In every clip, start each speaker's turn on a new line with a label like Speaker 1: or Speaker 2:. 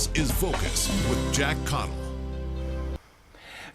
Speaker 1: This is Focus with Jack Caudill.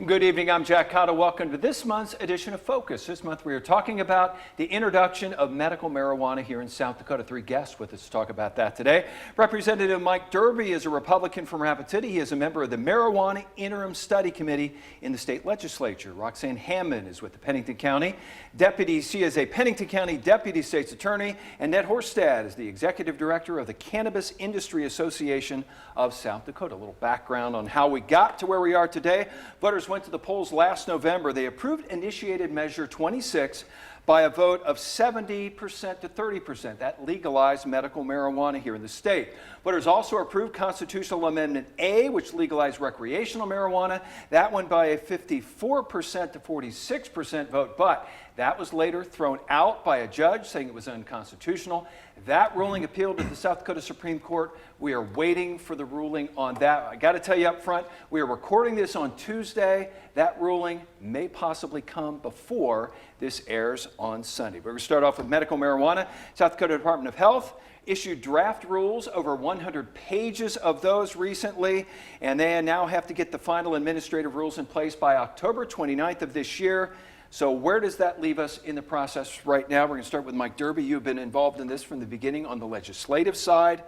Speaker 2: Good evening, I'm Jack Caudill. Welcome to this month's edition of Focus. This month we are talking about the introduction of medical marijuana here in South Dakota. Three guests with us to talk about that today. Representative Mike Derby is a Republican from Rapid City. He is a member of the Marijuana Interim Study Committee in the state legislature. Roxanne Hammond is with the Pennington County. She is a Pennington County Deputy State's Attorney. And Ned Horsted is the Executive Director of the Cannabis Industry Association of South Dakota. A little background on how we got to where we are today. Voters went to the polls last November. They approved initiated Measure 26 by a vote of 70% to 30%. That legalized medical marijuana here in the state. Voters also approved Constitutional Amendment A, which legalized recreational marijuana. That won by a 54% to 46% vote, but that was later thrown out by a judge saying it was unconstitutional. That ruling appealed to the South Dakota Supreme Court. We are waiting for the ruling on that. I got to tell you up front, we are recording this on Tuesday. That ruling may possibly come before this airs on Sunday. We're going to start off with medical marijuana. South Dakota Department of Health issued draft rules, over 100 pages of those recently, and they now have to get the final administrative rules in place by October 29th of this year. So where does that leave us in the process right now? We're going to start with Mike Derby. You've been involved in this from the beginning on the legislative side.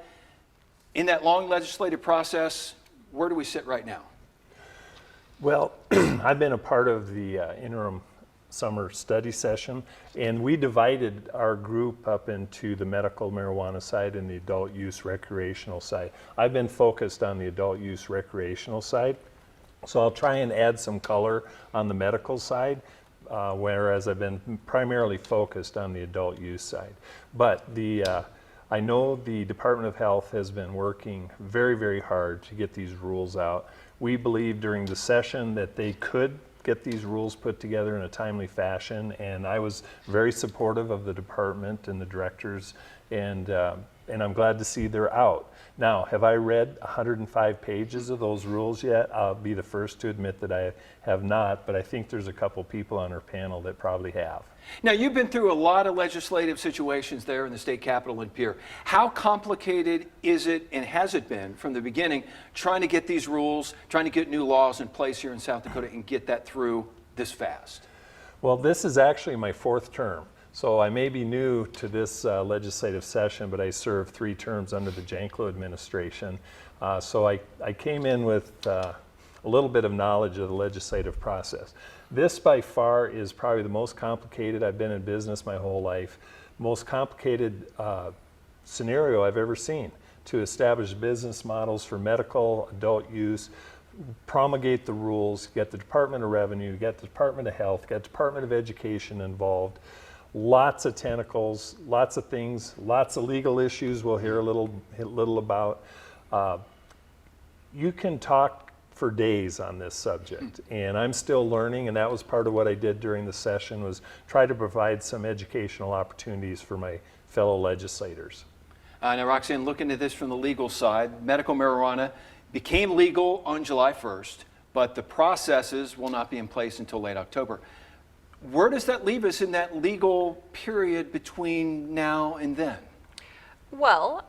Speaker 2: In that long legislative process, where do we sit right now?
Speaker 3: Well, I've been a part of the interim summer study session, and we divided our group up into the medical marijuana side and the adult use recreational side. I've been focused on the adult use recreational side, so I'll try and add some color on the medical side, whereas I've been primarily focused on the adult use side. But I know the Department of Health has been working very, very hard to get these rules out. We believe during the session that they could get these rules put together in a timely fashion, and I was very supportive of the department and the directors, and I'm glad to see they're out. Now, have I read 105 pages of those rules yet? I'll be the first to admit that I have not, but I think there's a couple people on our panel that probably have.
Speaker 2: Now, you've been through a lot of legislative situations there in the state capitol and Pierre. How complicated is it, and has it been from the beginning, trying to get these rules, trying to get new laws in place here in South Dakota and get that through this fast?
Speaker 3: Well, this is actually my fourth term. So I may be new to this legislative session, but I served 3 terms under the Janklow administration. So I came in with a little bit of knowledge of the legislative process. This by far is probably the most complicated. I've been in business my whole life. Most complicated scenario I've ever seen to establish business models for medical, adult use, promulgate the rules, get the Department of Revenue, get the Department of Health, get Department of Education involved. Lots of tentacles, lots of things, lots of legal issues we'll hear a little about. You can talk for days on this subject, and I'm still learning, and that was part of what I did during the session, was try to provide some educational opportunities for my fellow legislators.
Speaker 2: Now, Roxanne, looking at this from the legal side, medical marijuana became legal on July 1st, but the processes will not be in place until late October. Where does that leave us in that legal period between now and then?
Speaker 4: Well,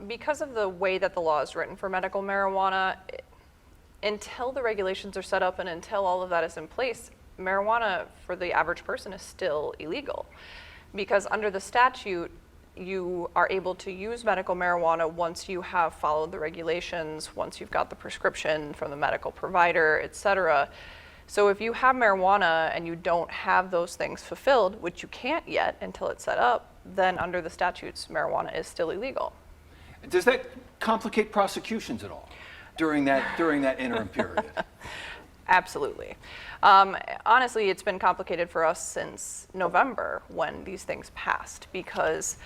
Speaker 4: because of the way that the law is written for medical marijuana, until the regulations are set up and until all of that is in place, marijuana for the average person is still illegal. Because under the statute, you are able to use medical marijuana once you have followed the regulations, once you've got the prescription from the medical provider, etc. So if you have marijuana and you don't have those things fulfilled, which you can't yet until it's set up, then under the statutes, marijuana is still illegal.
Speaker 2: Does that complicate prosecutions at all during that interim period?
Speaker 4: Absolutely. Honestly, it's been complicated for us since November when these things passed, because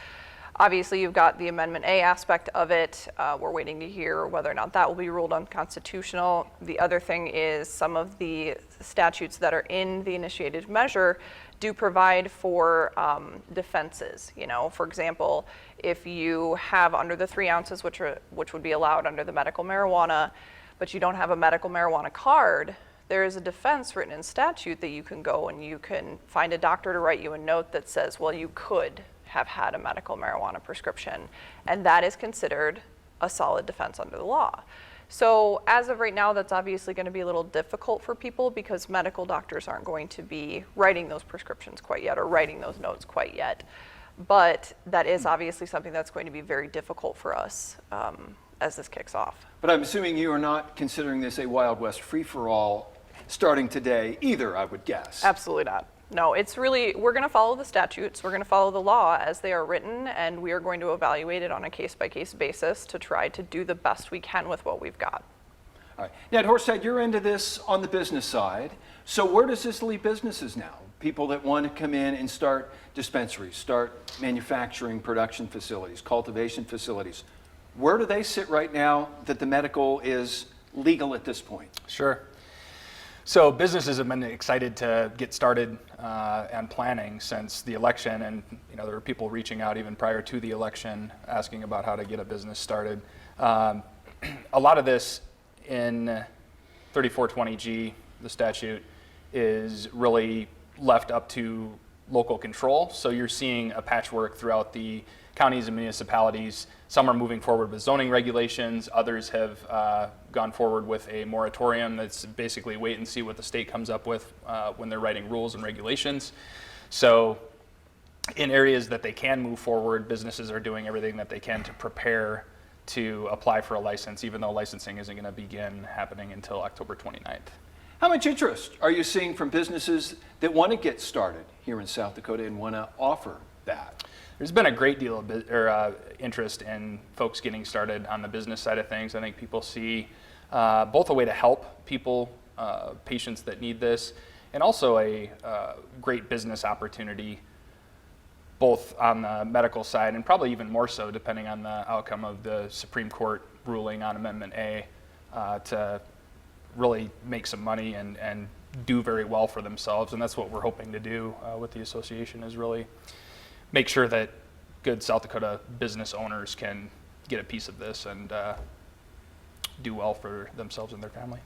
Speaker 4: obviously you've got the Amendment A aspect of it. We're waiting to hear whether or not that will be ruled unconstitutional. The other thing is some of the statutes that are in the initiated measure do provide for defenses. You know, for example, if you have under the 3 ounces, which would be allowed under the medical marijuana, but you don't have a medical marijuana card, there is a defense written in statute that you can go and you can find a doctor to write you a note that says, well, you could have had a medical marijuana prescription, and that is considered a solid defense under the law. So as of right now, that's obviously going to be a little difficult for people because medical doctors aren't going to be writing those prescriptions quite yet or writing those notes quite yet. But that is obviously something that's going to be very difficult for us as this kicks off.
Speaker 2: But I'm assuming you are not considering this a Wild West free-for-all starting today either, I would guess.
Speaker 4: Absolutely not. No, it's really, we're going to follow the statutes, we're going to follow the law as they are written, and we are going to evaluate it on a case-by-case basis to try to do the best we can with what we've got.
Speaker 2: All right. Ned Horsted, you're into this on the business side. So where does this leave businesses now? People that want to come in and start dispensaries, start manufacturing production facilities, cultivation facilities. Where do they sit right now that the medical is legal at this point?
Speaker 5: Sure. So businesses have been excited to get started and planning since the election, and there were people reaching out even prior to the election asking about how to get a business started. A lot of this in 3420G, the statute, is really left up to local control. So you're seeing a patchwork throughout the counties and municipalities. Some are moving forward with zoning regulations. Others have gone forward with a moratorium that's basically wait and see what the state comes up with when they're writing rules and regulations. So in areas that they can move forward, businesses are doing everything that they can to prepare to apply for a license, even though licensing isn't going to begin happening until October 29th.
Speaker 2: How much interest are you seeing from businesses that want to get started here in South Dakota and want to offer that?
Speaker 5: There's been a great deal of interest in folks getting started on the business side of things. I think people see both a way to help people, patients that need this, and also a great business opportunity, both on the medical side and probably even more so depending on the outcome of the Supreme Court ruling on Amendment A, to really make some money and do very well for themselves. And that's what we're hoping to do with the association, is really make sure that good South Dakota business owners can get a piece of this and do well for themselves and their family.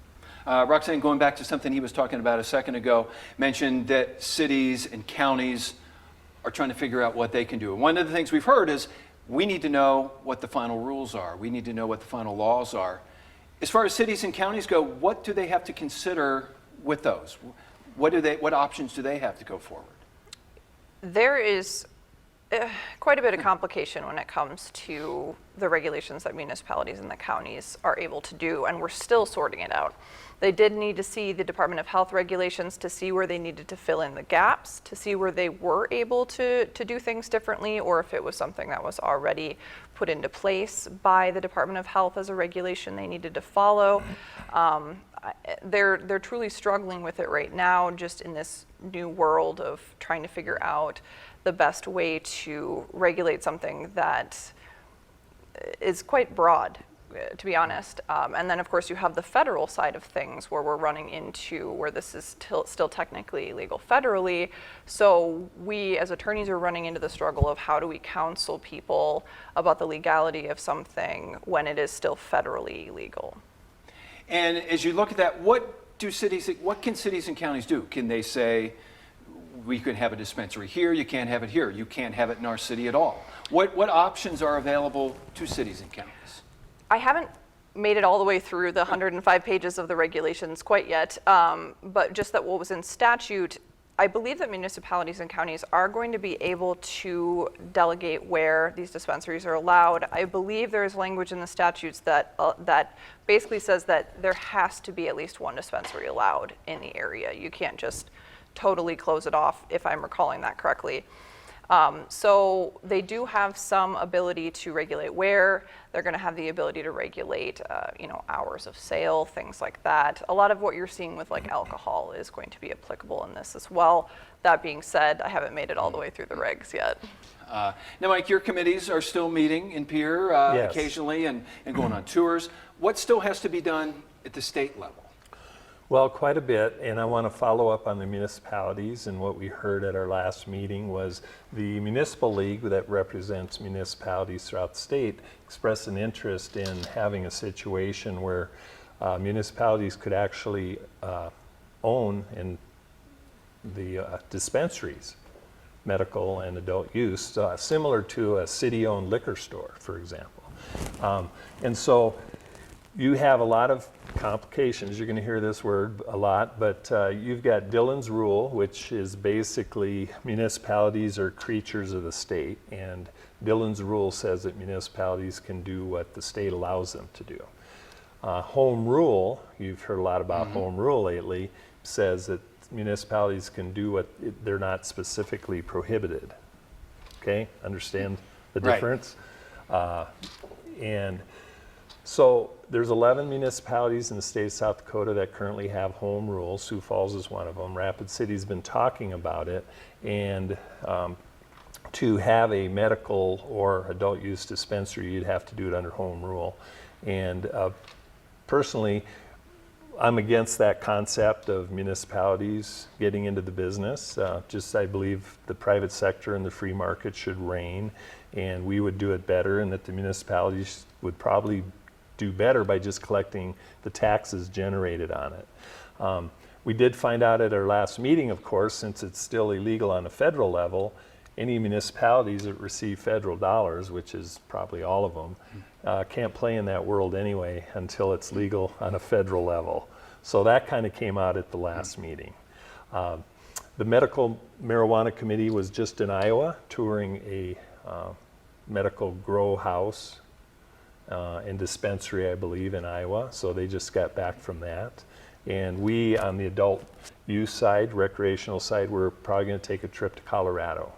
Speaker 2: Roxanne, going back to something he was talking about a second ago, mentioned that cities and counties are trying to figure out what they can do. And one of the things we've heard is we need to know what the final rules are. We need to know what the final laws are. As far as cities and counties go, what do they have to consider with those? What options do they have to go forward?
Speaker 4: There is quite a bit of complication when it comes to the regulations that municipalities and the counties are able to do, and we're still sorting it out. They did need to see the Department of Health regulations to see where they needed to fill in the gaps, to see where they were able to do things differently, or if it was something that was already put into place by the Department of Health as a regulation they needed to follow. They're truly struggling with it right now, just in this new world of trying to figure out the best way to regulate something that is quite broad, to be honest. And then, of course, you have the federal side of things where we're running into where this is still technically legal federally. So we, as attorneys, are running into the struggle of how do we counsel people about the legality of something when it is still federally legal.
Speaker 2: And as you look at that, what can cities and counties do? Can they say, we could have a dispensary here, you can't have it here, you can't have it in our city at all? What options are available to cities and counties?
Speaker 4: I haven't made it all the way through the 105 pages of the regulations quite yet, but just that what was in statute, I believe that municipalities and counties are going to be able to delegate where these dispensaries are allowed. I believe there is language in the statutes that basically says that there has to be at least one dispensary allowed in the area. You can't just totally close it off, if I'm recalling that correctly. So they do have some ability to regulate where. They're going to have the ability to regulate, hours of sale, things like that. A lot of what you're seeing with like alcohol is going to be applicable in this as well. That being said, I haven't made it all the way through the regs yet.
Speaker 2: Now, Mike, your committees are still meeting in Pierre
Speaker 3: Yes.
Speaker 2: occasionally and going on tours. What still has to be done at the state level?
Speaker 3: Well, quite a bit, and I want to follow up on the municipalities. And what we heard at our last meeting was the municipal league that represents municipalities throughout the state expressed an interest in having a situation where municipalities could actually own in the dispensaries, medical and adult use, similar to a city-owned liquor store, for example. And so You have a lot of complications. You're going to hear this word a lot, but you've got Dillon's rule, which is basically municipalities are creatures of the state, and Dillon's rule says that municipalities can do what the state allows them to do. Home rule, you've heard a lot about home rule lately, says that municipalities can do what they're not specifically prohibited. Okay, understand the difference? And so there's 11 municipalities in the state of South Dakota that currently have home rules. Sioux Falls is one of them. Rapid City's been talking about it, and to have a medical or adult use dispensary, you'd have to do it under home rule. And personally, I'm against that concept of municipalities getting into the business. I believe the private sector and the free market should reign, and we would do it better, and that the municipalities would probably do better by just collecting the taxes generated on it. We did find out at our last meeting, of course, since it's still illegal on a federal level, any municipalities that receive federal dollars, which is probably all of them, can't play in that world anyway until it's legal on a federal level. So that kind of came out at the last meeting. The Medical Marijuana Committee was just in Iowa touring a medical grow house and dispensary, I believe, in Iowa. So they just got back from that. And we, on the adult use side, recreational side, we're probably going to take a trip to Colorado.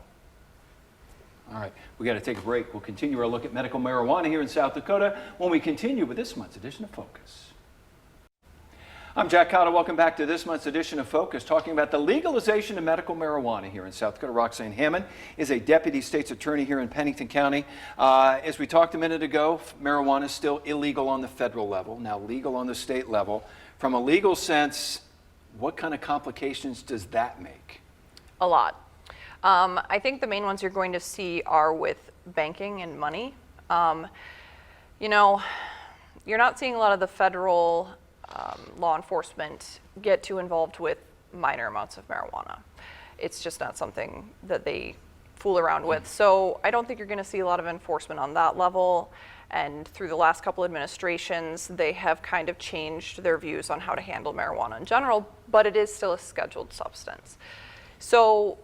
Speaker 2: All right, we got to take a break. We'll continue our look at medical marijuana here in South Dakota when we continue with this month's edition of Focus. I'm Jack Caudill. Welcome back to this month's edition of Focus, talking about the legalization of medical marijuana here in South Dakota. Roxanne Hammond is a deputy state's attorney here in Pennington County. As we talked a minute ago, marijuana is still illegal on the federal level, now legal on the state level. From a legal sense, what kind of complications does that make?
Speaker 4: A lot. I think the main ones you're going to see are with banking and money. You know, you're not seeing a lot of the federal law enforcement get too involved with minor amounts of marijuana. It's just not something that they fool around with. So I don't think you're going to see a lot of enforcement on that level. And through the last couple administrations, they have kind of changed their views on how to handle marijuana in general, but it is still a scheduled substance. So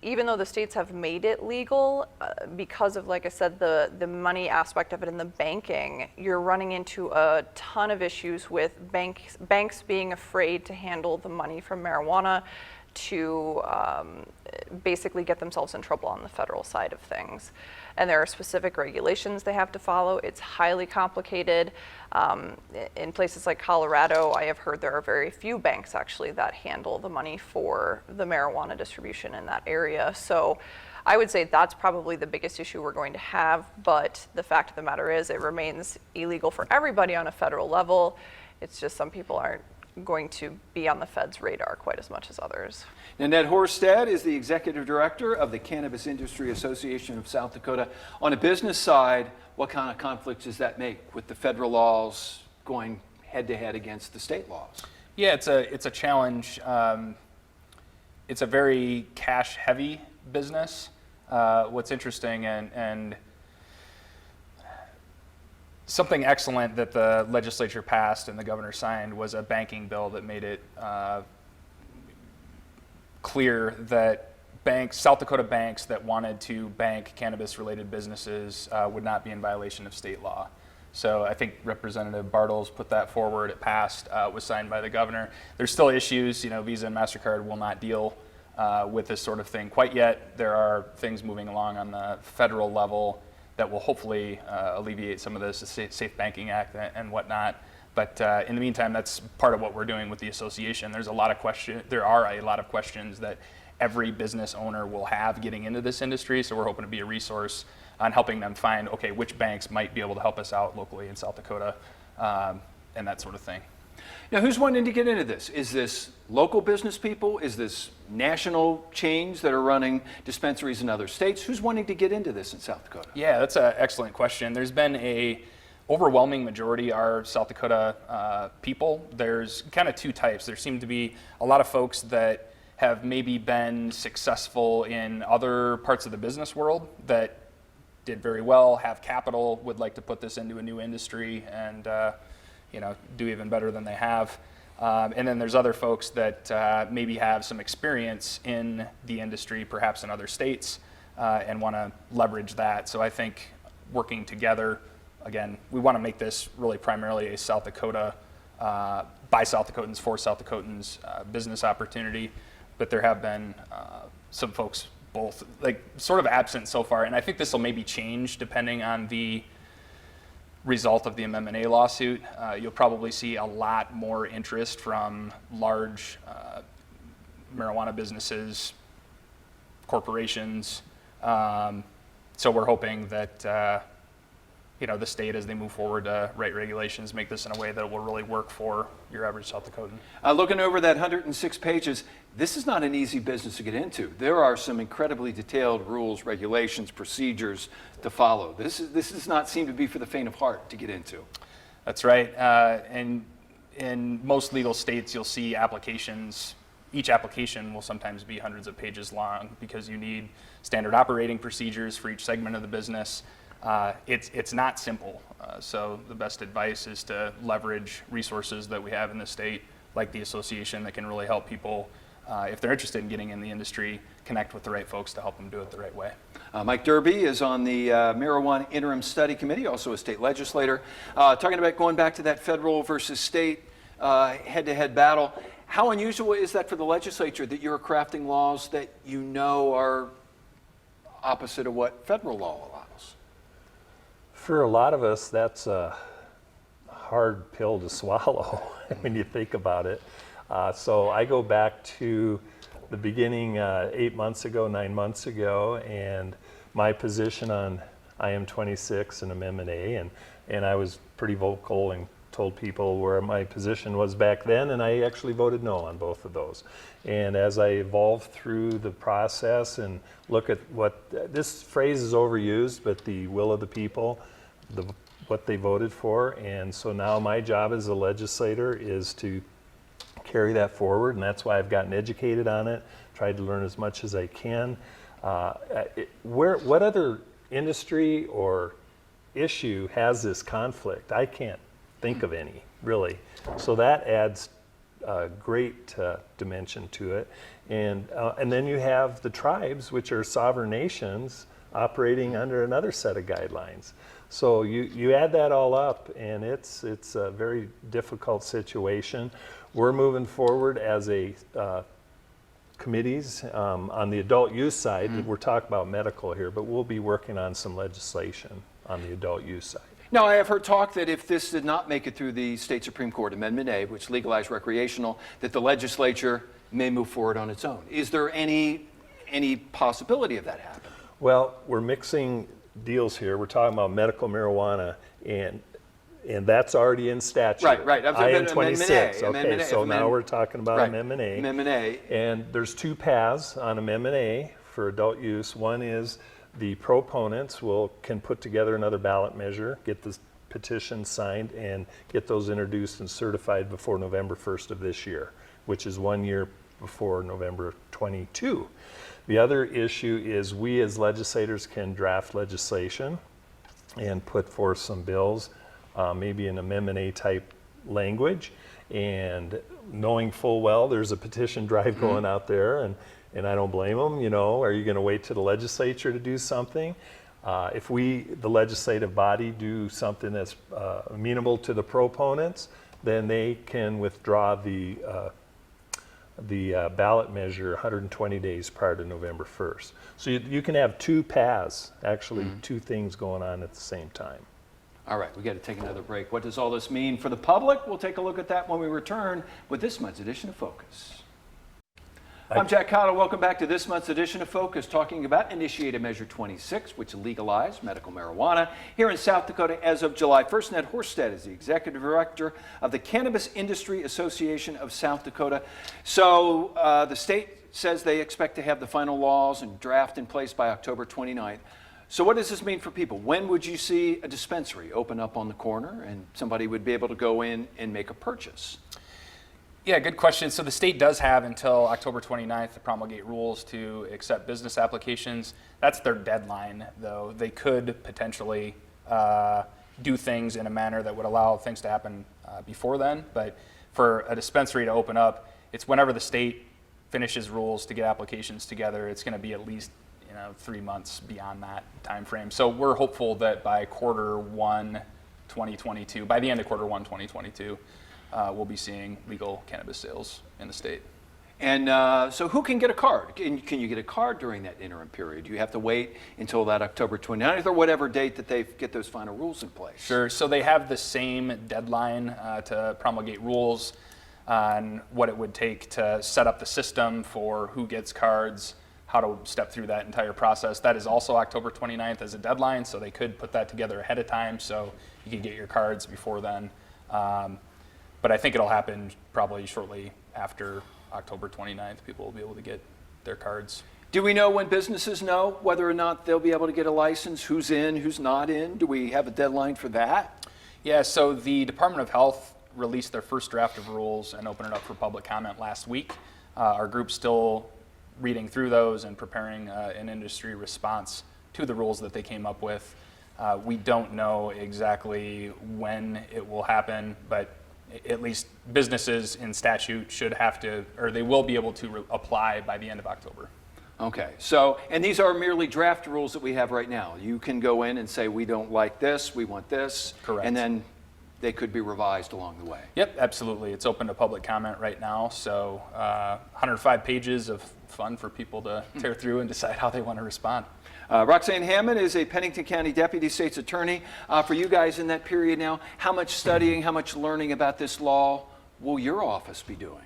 Speaker 4: even though the states have made it legal, because of, like I said, the money aspect of it and the banking, you're running into a ton of issues with banks being afraid to handle the money from marijuana to basically get themselves in trouble on the federal side of things. And there are specific regulations they have to follow. It's highly complicated. In places like Colorado, I have heard there are very few banks actually that handle the money for the marijuana distribution in that area. So I would say that's probably the biggest issue we're going to have, but the fact of the matter is it remains illegal for everybody on a federal level. It's just some people aren't going to be on the Fed's radar quite as much as others.
Speaker 2: Now, Ned Horsted is the executive director of the Cannabis Industry Association of South Dakota. On a business side, what kind of conflicts does that make with the federal laws going head-to-head against the state laws?
Speaker 5: Yeah, it's a challenge. It's a very cash-heavy business. What's interesting and something excellent that the legislature passed and the governor signed was a banking bill that made it clear that banks, South Dakota banks that wanted to bank cannabis-related businesses would not be in violation of state law. So I think Representative Bartles put that forward. It passed, was signed by the governor. There's still issues. You know, Visa and MasterCard will not deal with this sort of thing quite yet. There are things moving along on the federal level that will hopefully alleviate some of this, the Safe Banking Act and whatnot. But in the meantime, that's part of what we're doing with the association. There are a lot of questions that every business owner will have getting into this industry. So we're hoping to be a resource on helping them find, okay, which banks might be able to help us out locally in South Dakota and that sort of thing.
Speaker 2: Now, who's wanting to get into this? Is this local business people? Is this national chains that are running dispensaries in other states? Who's wanting to get into this in South Dakota?
Speaker 5: Yeah, that's an excellent question. There's been a overwhelming majority are South Dakota people. There's kind of two types. There seem to be a lot of folks that have maybe been successful in other parts of the business world that did very well, have capital, would like to put this into a new industry, and do even better than they have. And then there's other folks that maybe have some experience in the industry, perhaps in other states, and want to leverage that. So I think working together, again, we want to make this really primarily a South Dakota, by South Dakotans, for South Dakotans business opportunity. But there have been some folks both sort of absent so far. And I think this will maybe change depending on the result of the Amendment A lawsuit. You'll probably see a lot more interest from large marijuana businesses, corporations. So we're hoping that the state, as they move forward to write regulations, make this in a way that will really work for your average South Dakotan.
Speaker 2: Looking over that 106 pages, this is not an easy business to get into. There are some incredibly detailed rules, regulations, procedures to follow. This does not seem to be for the faint of heart to get into.
Speaker 5: That's right. And in most legal states, you'll see applications. Each application will sometimes be hundreds of pages long because you need standard operating procedures for each segment of the business. It's not simple. So the best advice is to leverage resources that we have in the state, like the association, that can really help people, if they're interested in getting in the industry, connect with the right folks to help them do it the right way.
Speaker 2: Mike Derby is on the Marijuana Interim Study Committee, also a state legislator. Talking about going back to that federal versus state head-to-head battle, how unusual is that for the legislature that you're crafting laws that are opposite of what federal law allows?
Speaker 3: For a lot of us, that's a hard pill to swallow when you think about it. So I go back to the beginning 9 months ago, and my position on IM26 and Amendment A, and I was pretty vocal and told people where my position was back then, and I actually voted no on both of those. And as I evolved through the process and look at this phrase is overused, but the will of the people, what they voted for. And so now my job as a legislator is to carry that forward, and that's why I've gotten educated on it, tried to learn as much as I can. What other industry or issue has this conflict? I can't think of any, really. So that adds a great dimension to it. And then you have the tribes, which are sovereign nations, operating under another set of guidelines. So you add that all up, and it's a very difficult situation. We're moving forward as committees on the adult use side. We're talking about medical here, but we'll be working on some legislation on the adult use side.
Speaker 2: Now, I have heard talk that if this did not make it through the state Supreme Court, Amendment A, which legalized recreational, that the legislature may move forward on its own. Is there any possibility of that happening?
Speaker 3: Well, we're mixing deals here. We're talking about medical marijuana, and that's already in statute.
Speaker 2: Right.
Speaker 3: IM26.
Speaker 2: Amendment A.
Speaker 3: So now we're talking about
Speaker 2: Right.
Speaker 3: Amendment A.
Speaker 2: Amendment A.
Speaker 3: And there's two paths on Amendment A for adult use. One is the proponents can put together another ballot measure, get the petition signed, and get those introduced and certified before November 1st of this year, which is 1 year before November 22. The other issue is we as legislators can draft legislation and put forth some bills, maybe an Amendment A type language, and knowing full well there's a petition drive going out there, and I don't blame them. Are you going to wait to the legislature to do something? If we, the legislative body, do something that's amenable to the proponents, then they can withdraw the ballot measure 120 days prior to November 1st. So you can have two paths, actually two things going on at the same time.
Speaker 2: All right, we got to take another break. What does all this mean for the public? We'll take a look at that when we return with this month's edition of Focus. I'm Jack Caudill. Welcome back to this month's edition of Focus, talking about Initiative Measure 26, which legalized medical marijuana here in South Dakota as of July 1st. Ned Horsted is the Executive Director of the Cannabis Industry Association of South Dakota. So the state says they expect to have the final laws and draft in place by October 29th. So what does this mean for people? When would you see a dispensary open up on the corner and somebody would be able to go in and make a purchase?
Speaker 5: Yeah, good question. So the state does have until October 29th to promulgate rules to accept business applications. That's their deadline, though. They could potentially do things in a manner that would allow things to happen before then. But for a dispensary to open up, it's whenever the state finishes rules to get applications together. It's going to be at least 3 months beyond that time frame. So we're hopeful that by Q1 2022, by the end of Q1 2022, we'll be seeing legal cannabis sales in the state.
Speaker 2: And so who can get a card? Can you get a card during that interim period? Do you have to wait until that October 29th or whatever date that they get those final rules in place?
Speaker 5: Sure. So they have the same deadline to promulgate rules on what it would take to set up the system for who gets cards, how to step through that entire process. That is also October 29th as a deadline, so they could put that together ahead of time so you could get your cards before then. But I think it'll happen probably shortly after October 29th. People will be able to get their cards.
Speaker 2: Do we know when businesses know whether or not they'll be able to get a license, who's in, who's not in? Do we have a deadline for that?
Speaker 5: Yeah, so the Department of Health released their first draft of rules and opened it up for public comment last week. Our group's still reading through those and preparing an industry response to the rules that they came up with. We don't know exactly when it will happen, but at least businesses in statute should have to, or they will be able to apply by the end of October.
Speaker 2: Okay, so, and these are merely draft rules that we have right now. You can go in and say, we don't like this, we want this.
Speaker 5: Correct.
Speaker 2: And then they could be revised along the way.
Speaker 5: Yep, absolutely. It's open to public comment right now, so 105 pages of fun for people to tear through and decide how they want to respond.
Speaker 2: Roxanne Hammond is a Pennington County Deputy State's Attorney. For you guys in that period now, how much studying, how much learning about this law will your office be doing?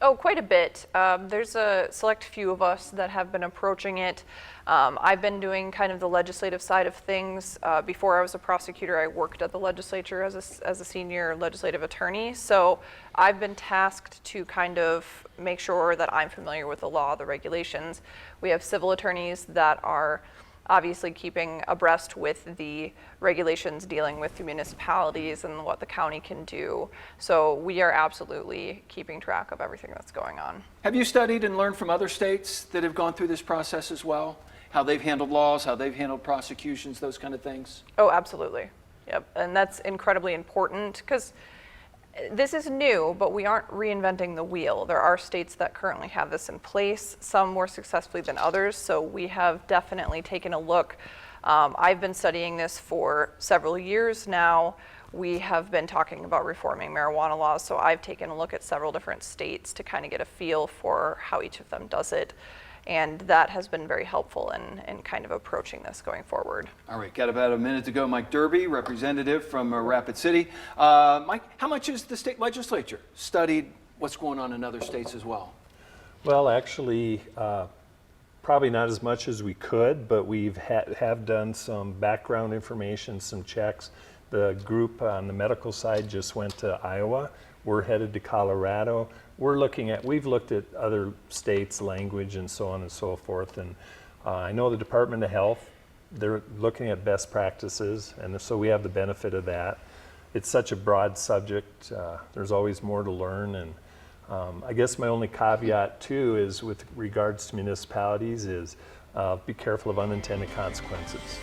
Speaker 4: Oh, quite a bit. There's a select few of us that have been approaching it. I've been doing kind of the legislative side of things. Before I was a prosecutor, I worked at the legislature as a senior legislative attorney. So I've been tasked to kind of make sure that I'm familiar with the law, the regulations. We have civil attorneys that are obviously keeping abreast with the regulations dealing with the municipalities and what the county can do. So we are absolutely keeping track of everything that's going on.
Speaker 2: Have you studied and learned from other states that have gone through this process as well? How they've handled laws, how they've handled prosecutions, those kind of things?
Speaker 4: Oh, absolutely. Yep. And that's incredibly important because this is new, but we aren't reinventing the wheel. There are states that currently have this in place, some more successfully than others, so we have definitely taken a look. I've been studying this for several years now. We have been talking about reforming marijuana laws, so I've taken a look at several different states to kind of get a feel for how each of them does it. And that has been very helpful in kind of approaching this going forward.
Speaker 2: All right, got about a minute to go. Mike Derby, representative from Rapid City. Mike, how much has the state legislature studied what's going on in other states as well?
Speaker 3: Well, actually, probably not as much as we could, but we've have done some background information, some checks. The group on the medical side just went to Iowa. We're headed to Colorado. We've looked at other states' language and so on and so forth. And I know the Department of Health, they're looking at best practices, and so we have the benefit of that. It's such a broad subject. There's always more to learn. And I guess my only caveat too is with regards to municipalities is be careful of unintended consequences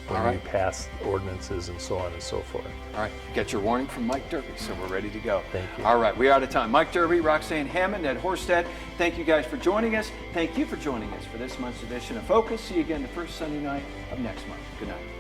Speaker 3: when we pass ordinances and so on and so forth.
Speaker 2: All right, get your warning from Mike Derby, so we're ready to go.
Speaker 3: Thank you.
Speaker 2: All right, we're out of time. Mike Derby, Roxanne Hammond, Ned Horsted, thank you guys for joining us. Thank you for joining us for this month's edition of Focus. See you again the first Sunday night of next month. Good night.